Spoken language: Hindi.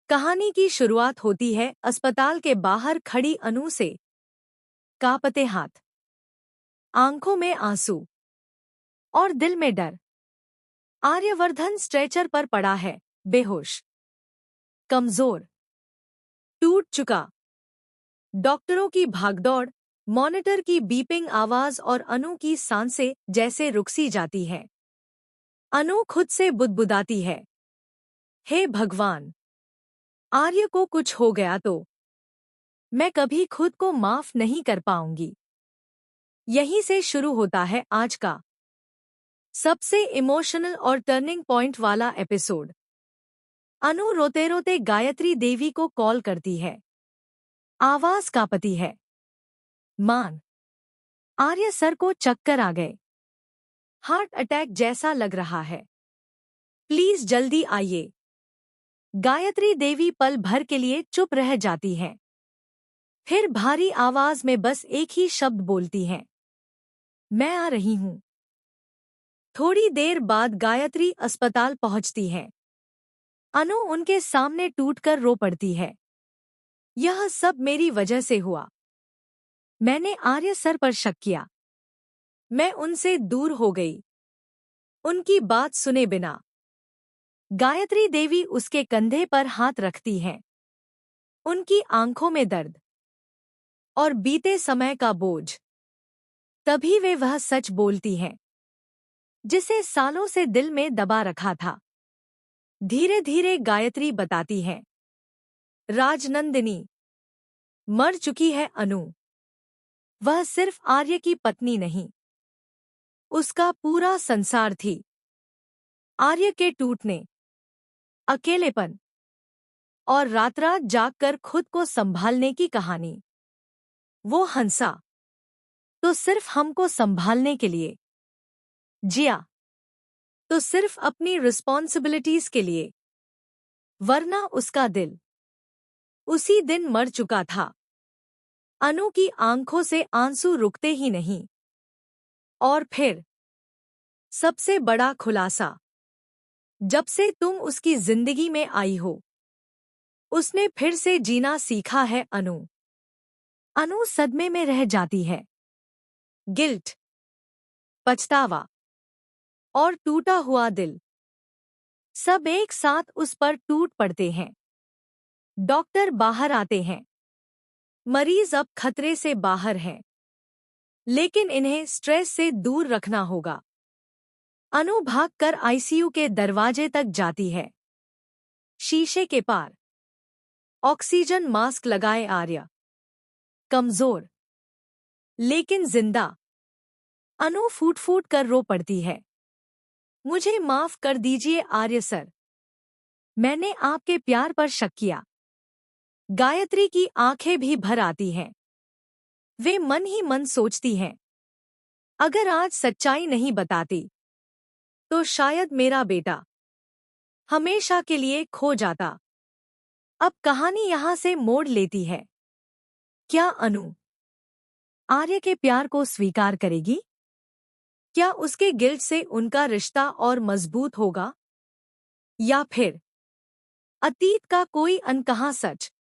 कहानी की शुरुआत होती है अस्पताल के बाहर खड़ी अनु से। कांपते हाथ, आंखों में आंसू और दिल में डर। आर्यवर्धन स्ट्रेचर पर पड़ा है, बेहोश, कमजोर, टूट चुका। डॉक्टरों की भागदौड़, मॉनिटर की बीपिंग आवाज और अनु की सांसें जैसे रुक सी जाती हैं। अनु खुद से बुदबुदाती है, हे भगवान, आर्य को कुछ हो गया तो मैं कभी खुद को माफ नहीं कर पाऊंगी। यहीं से शुरू होता है आज का सबसे इमोशनल और टर्निंग पॉइंट वाला एपिसोड। अनु रोते रोते गायत्री देवी को कॉल करती है। आवाज कांपती है, मान, आर्य सर को चक्कर आ गए, हार्ट अटैक जैसा लग रहा है, प्लीज जल्दी आइए। गायत्री देवी पल भर के लिए चुप रह जाती हैं। फिर भारी आवाज में बस एक ही शब्द बोलती हैं, मैं आ रही हूं। थोड़ी देर बाद गायत्री अस्पताल पहुंचती है। अनु उनके सामने टूटकर रो पड़ती है। यह सब मेरी वजह से हुआ। मैंने आर्य सर पर शक किया। मैं उनसे दूर हो गई, उनकी बात सुने बिना। गायत्री देवी उसके कंधे पर हाथ रखती हैं। उनकी आंखों में दर्द और बीते समय का बोझ। तभी वे वह सच बोलती हैं जिसे सालों से दिल में दबा रखा था। धीरे धीरे गायत्री बताती है, राजनंदिनी मर चुकी है अनु। वह सिर्फ आर्य की पत्नी नहीं, उसका पूरा संसार थी। आर्य के टूटने, अकेलेपन और रात रात जागकर खुद को संभालने की कहानी। वो हंसा तो सिर्फ हमको संभालने के लिए, जिया तो सिर्फ अपनी रिस्पॉन्सिबिलिटीज के लिए, वरना उसका दिल उसी दिन मर चुका था। अनु की आंखों से आंसू रुकते ही नहीं। और फिर सबसे बड़ा खुलासा, जब से तुम उसकी जिंदगी में आई हो, उसने फिर से जीना सीखा है अनु। अनु सदमे में रह जाती है। गिल्ट, पछतावा और टूटा हुआ दिल सब एक साथ उस पर टूट पड़ते हैं। डॉक्टर बाहर आते हैं। मरीज अब खतरे से बाहर है, लेकिन इन्हें स्ट्रेस से दूर रखना होगा। अनु भागकर आईसीयू के दरवाजे तक जाती है। शीशे के पार ऑक्सीजन मास्क लगाए आर्य, कमजोर लेकिन जिंदा। अनु फूट फूट कर रो पड़ती है, मुझे माफ कर दीजिए आर्य सर, मैंने आपके प्यार पर शक किया। गायत्री की आंखें भी भर आती हैं। वे मन ही मन सोचती हैं, अगर आज सच्चाई नहीं बताती तो शायद मेरा बेटा हमेशा के लिए खो जाता। अब कहानी यहां से मोड़ लेती है। क्या अनु आर्य के प्यार को स्वीकार करेगी? क्या उसके गिल्ट से उनका रिश्ता और मजबूत होगा? या फिर अतीत का कोई अनकहा सच